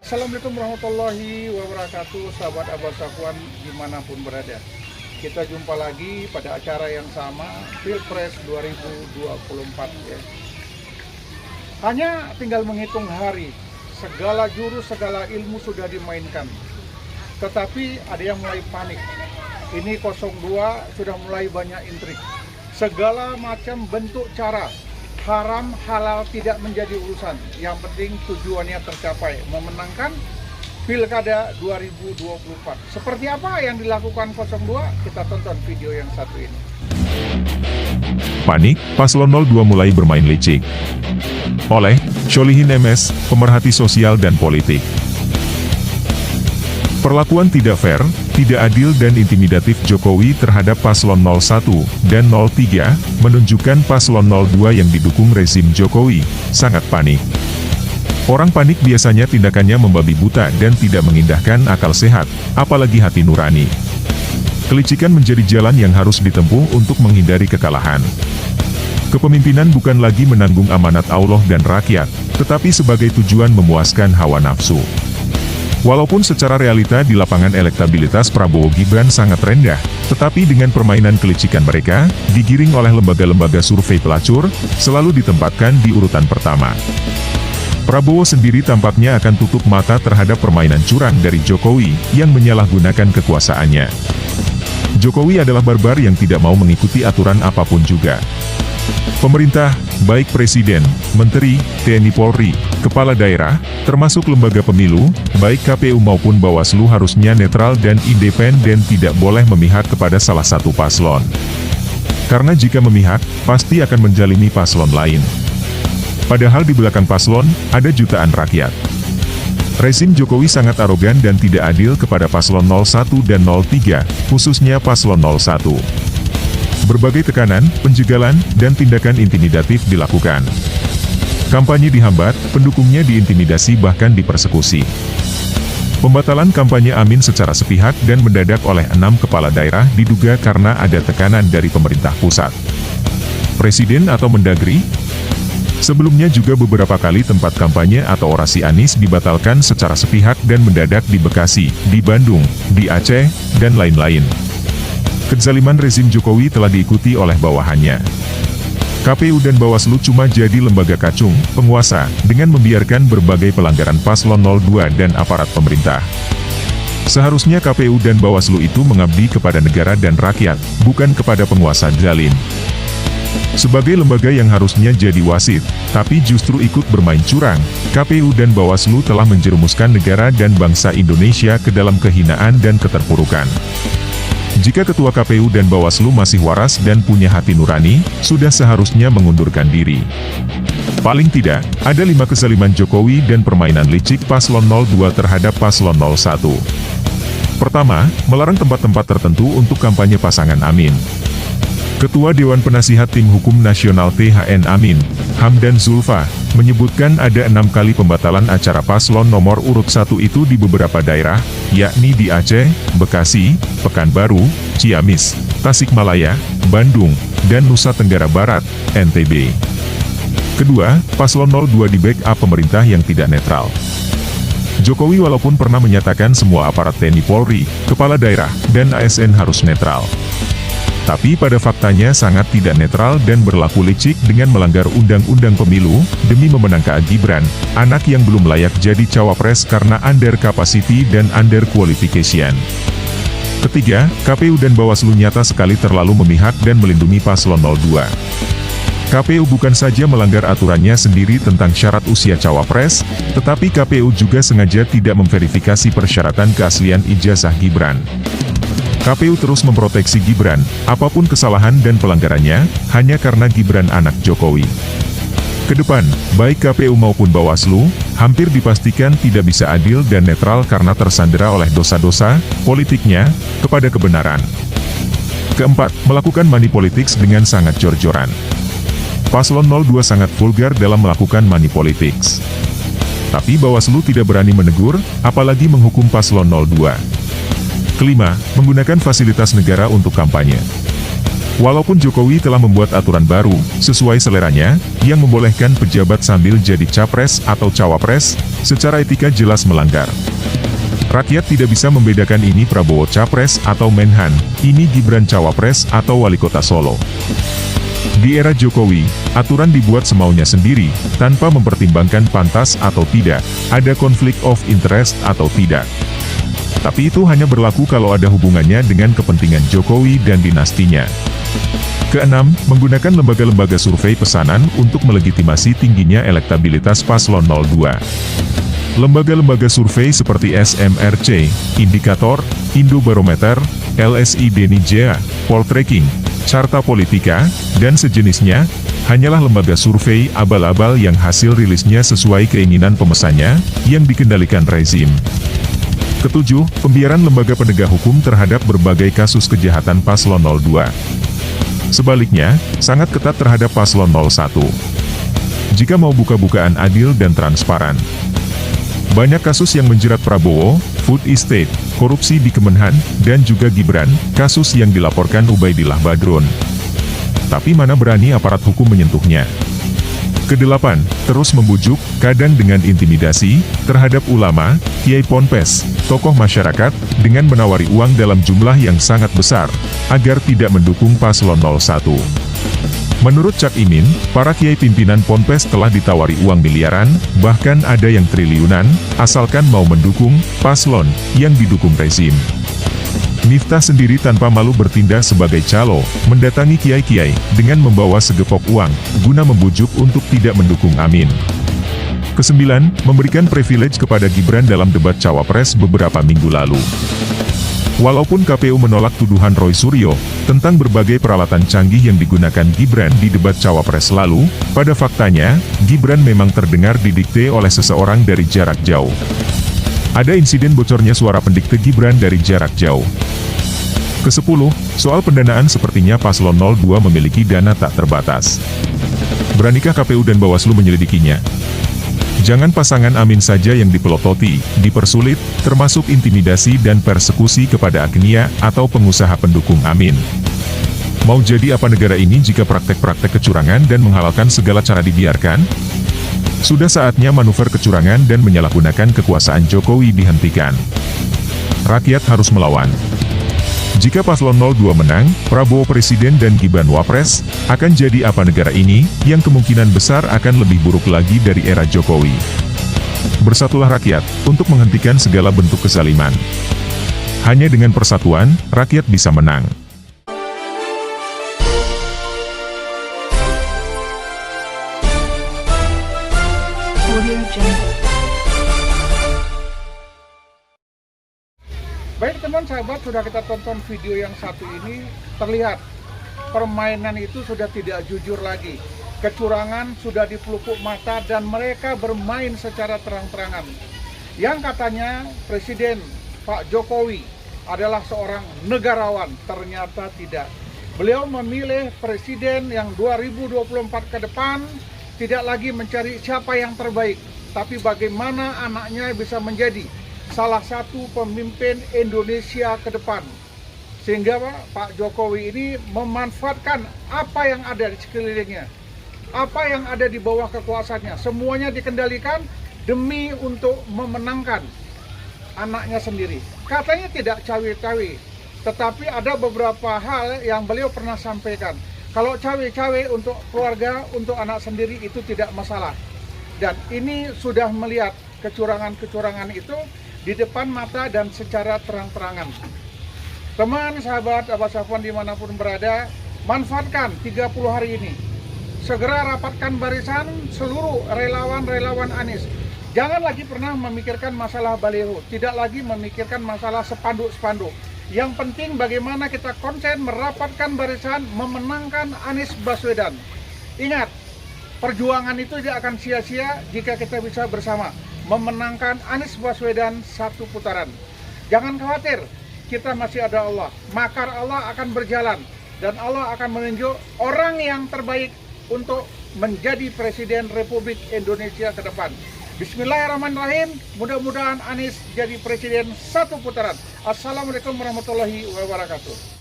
Assalamualaikum warahmatullahi wabarakatuh, sahabat Abah Safwan dimanapun berada. Kita jumpa lagi pada acara yang sama, Pilpres 2024 ya. Hanya tinggal menghitung hari, segala jurus, segala ilmu sudah dimainkan. Tetapi ada yang mulai panik. Ini 02 sudah mulai banyak intrik. Segala macam bentuk cara, haram halal tidak menjadi urusan. Yang penting tujuannya tercapai, memenangkan Pilkada 2024. Seperti apa yang dilakukan 02? Kita tonton video yang satu ini. Panik, Paslon 02 mulai bermain licik. Oleh Sholihin MS, pemerhati sosial dan politik. Perlakuan tidak fair, tidak adil dan intimidatif Jokowi terhadap Paslon 01 dan 03 menunjukkan Paslon 02 yang didukung rezim Jokowi sangat panik. Orang panik biasanya tindakannya membabi buta dan tidak mengindahkan akal sehat, apalagi hati nurani. Kelicikan menjadi jalan yang harus ditempuh untuk menghindari kekalahan. Kepemimpinan bukan lagi menanggung amanat Allah dan rakyat, tetapi sebagai tujuan memuaskan hawa nafsu. Walaupun secara realita di lapangan elektabilitas Prabowo Gibran sangat rendah, tetapi dengan permainan kelicikan mereka, digiring oleh lembaga-lembaga survei pelacur, selalu ditempatkan di urutan pertama. Prabowo sendiri tampaknya akan tutup mata terhadap permainan curang dari Jokowi, yang menyalahgunakan kekuasaannya. Jokowi adalah barbar yang tidak mau mengikuti aturan apapun juga. Pemerintah, baik Presiden, Menteri, TNI Polri, Kepala Daerah, termasuk lembaga pemilu, baik KPU maupun Bawaslu harusnya netral dan independen, tidak boleh memihak kepada salah satu paslon. Karena jika memihak, pasti akan menjalimi paslon lain. Padahal di belakang paslon, ada jutaan rakyat. Rezim Jokowi sangat arogan dan tidak adil kepada paslon 01 dan 03, khususnya paslon 01. Berbagai tekanan, penjegalan, dan tindakan intimidatif dilakukan. Kampanye dihambat, pendukungnya diintimidasi bahkan dipersekusi. Pembatalan kampanye Amin secara sepihak dan mendadak oleh 6 kepala daerah diduga karena ada tekanan dari pemerintah pusat. Presiden atau Mendagri? Sebelumnya juga beberapa kali tempat kampanye atau orasi Anies dibatalkan secara sepihak dan mendadak di Bekasi, di Bandung, di Aceh, dan lain-lain. Kezaliman rezim Jokowi telah diikuti oleh bawahannya. KPU dan Bawaslu cuma jadi lembaga kacung, penguasa, dengan membiarkan berbagai pelanggaran paslon 02 dan aparat pemerintah. Seharusnya KPU dan Bawaslu itu mengabdi kepada negara dan rakyat, bukan kepada penguasa zalim. Sebagai lembaga yang harusnya jadi wasit, tapi justru ikut bermain curang, KPU dan Bawaslu telah menjerumuskan negara dan bangsa Indonesia ke dalam kehinaan dan keterpurukan. Jika Ketua KPU dan Bawaslu masih waras dan punya hati nurani, sudah seharusnya mengundurkan diri. Paling tidak, ada 5 kezaliman Jokowi dan permainan licik Paslon 02 terhadap Paslon 01. Pertama, melarang tempat-tempat tertentu untuk kampanye pasangan Amin. Ketua Dewan Penasihat Tim Hukum Nasional THN Amin, Hamdan Zulfa, menyebutkan ada 6 kali pembatalan acara paslon nomor urut 1 itu di beberapa daerah, yakni di Aceh, Bekasi, Pekanbaru, Ciamis, Tasikmalaya, Bandung, dan Nusa Tenggara Barat, NTB. Kedua, paslon 02 di backup pemerintah yang tidak netral. Jokowi walaupun pernah menyatakan semua aparat TNI Polri, kepala daerah, dan ASN harus netral, tapi pada faktanya sangat tidak netral dan berlaku licik dengan melanggar undang-undang pemilu, demi memenangkan Gibran, anak yang belum layak jadi cawapres karena under capacity dan under qualification. Ketiga, KPU dan Bawaslu nyata sekali terlalu memihak dan melindungi paslon 02. KPU bukan saja melanggar aturannya sendiri tentang syarat usia cawapres, tetapi KPU juga sengaja tidak memverifikasi persyaratan keaslian ijazah Gibran. KPU terus memproteksi Gibran, apapun kesalahan dan pelanggarannya, hanya karena Gibran anak Jokowi. Kedepan, baik KPU maupun Bawaslu, hampir dipastikan tidak bisa adil dan netral karena tersandera oleh dosa-dosa politiknya kepada kebenaran. Keempat, melakukan money politics dengan sangat jor-joran. Paslon 02 sangat vulgar dalam melakukan money politics. Tapi Bawaslu tidak berani menegur, apalagi menghukum paslon 02. Kelima, menggunakan fasilitas negara untuk kampanye. Walaupun Jokowi telah membuat aturan baru, sesuai seleranya, yang membolehkan pejabat sambil jadi capres atau cawapres, secara etika jelas melanggar. Rakyat tidak bisa membedakan ini Prabowo Capres atau Menhan, ini Gibran Cawapres atau Wali Kota Solo. Di era Jokowi, aturan dibuat semaunya sendiri, tanpa mempertimbangkan pantas atau tidak, ada konflik of interest atau tidak. Tapi itu hanya berlaku kalau ada hubungannya dengan kepentingan Jokowi dan dinastinya. Keenam, menggunakan lembaga-lembaga survei pesanan untuk melegitimasi tingginya elektabilitas paslon 02. Lembaga-lembaga survei seperti SMRC, Indikator, Indobarometer, LSI Denijea, Poltreking, Carta Politika, dan sejenisnya, hanyalah lembaga survei abal-abal yang hasil rilisnya sesuai keinginan pemesannya, yang dikendalikan rezim. Ketujuh, pembiaran lembaga penegak hukum terhadap berbagai kasus kejahatan paslon 02. Sebaliknya, sangat ketat terhadap paslon 01. Jika mau buka-bukaan adil dan transparan. Banyak kasus yang menjerat Prabowo, food estate, korupsi di Kemenhan, dan juga Gibran, kasus yang dilaporkan Ubaidillah Badrun. Tapi mana berani aparat hukum menyentuhnya. Kedelapan, terus membujuk, kadang dengan intimidasi, terhadap ulama, kiai ponpes, tokoh masyarakat, dengan menawari uang dalam jumlah yang sangat besar, agar tidak mendukung paslon 01. Menurut Cak Imin, para kiai pimpinan ponpes telah ditawari uang miliaran, bahkan ada yang triliunan, asalkan mau mendukung paslon yang didukung rezim. Miftah sendiri tanpa malu bertindak sebagai calo, mendatangi kiai-kiai dengan membawa segepok uang, guna membujuk untuk tidak mendukung Amin. Kesembilan, memberikan privilege kepada Gibran dalam debat Cawapres beberapa minggu lalu. Walaupun KPU menolak tuduhan Roy Suryo tentang berbagai peralatan canggih yang digunakan Gibran di debat Cawapres lalu, pada faktanya, Gibran memang terdengar didikte oleh seseorang dari jarak jauh. Ada insiden bocornya suara pendikte Gibran dari jarak jauh. Kesepuluh, soal pendanaan sepertinya paslon 02 memiliki dana tak terbatas. Beranikah KPU dan Bawaslu menyelidikinya? Jangan pasangan Amin saja yang dipelototi, dipersulit, termasuk intimidasi dan persekusi kepada Agnia atau pengusaha pendukung Amin. Mau jadi apa negara ini jika praktek-praktek kecurangan dan menghalalkan segala cara dibiarkan? Sudah saatnya manuver kecurangan dan menyalahgunakan kekuasaan Jokowi dihentikan. Rakyat harus melawan. Jika paslon 02 menang, Prabowo Presiden dan Gibran Wapres, akan jadi apa negara ini, yang kemungkinan besar akan lebih buruk lagi dari era Jokowi. Bersatulah rakyat, untuk menghentikan segala bentuk kezaliman. Hanya dengan persatuan, rakyat bisa menang. Baik teman sahabat, sudah kita tonton video yang satu ini, terlihat permainan itu sudah tidak jujur lagi. Kecurangan sudah dipelupuk mata dan mereka bermain secara terang-terangan. Yang katanya Presiden Pak Jokowi adalah seorang negarawan, ternyata tidak. Beliau memilih presiden yang 2024 ke depan tidak lagi mencari siapa yang terbaik, tapi bagaimana anaknya bisa menjadi salah satu pemimpin Indonesia ke depan. Sehingga Pak Jokowi ini memanfaatkan apa yang ada di sekelilingnya, apa yang ada di bawah kekuasaannya, semuanya dikendalikan demi untuk memenangkan anaknya sendiri. Katanya tidak cawe-cawe, tetapi ada beberapa hal yang beliau pernah sampaikan. Kalau cawe-cawe untuk keluarga, untuk anak sendiri itu tidak masalah. Dan ini sudah melihat kecurangan-kecurangan itu di depan mata dan secara terang-terangan. Teman, sahabat, Abah Safwan dimanapun berada, manfaatkan 30 hari ini. Segera rapatkan barisan seluruh relawan-relawan Anies. Jangan lagi pernah memikirkan masalah baliho, tidak lagi memikirkan masalah spanduk-spanduk. Yang penting bagaimana kita konsen merapatkan barisan memenangkan Anies Baswedan. Ingat, perjuangan itu tidak akan sia-sia jika kita bisa bersama memenangkan Anies Baswedan satu putaran. Jangan khawatir, kita masih ada Allah. Makar Allah akan berjalan dan Allah akan menunjuk orang yang terbaik untuk menjadi Presiden Republik Indonesia ke depan. Bismillahirrahmanirrahim. Mudah-mudahan Anies jadi presiden satu putaran. Assalamualaikum warahmatullahi wabarakatuh.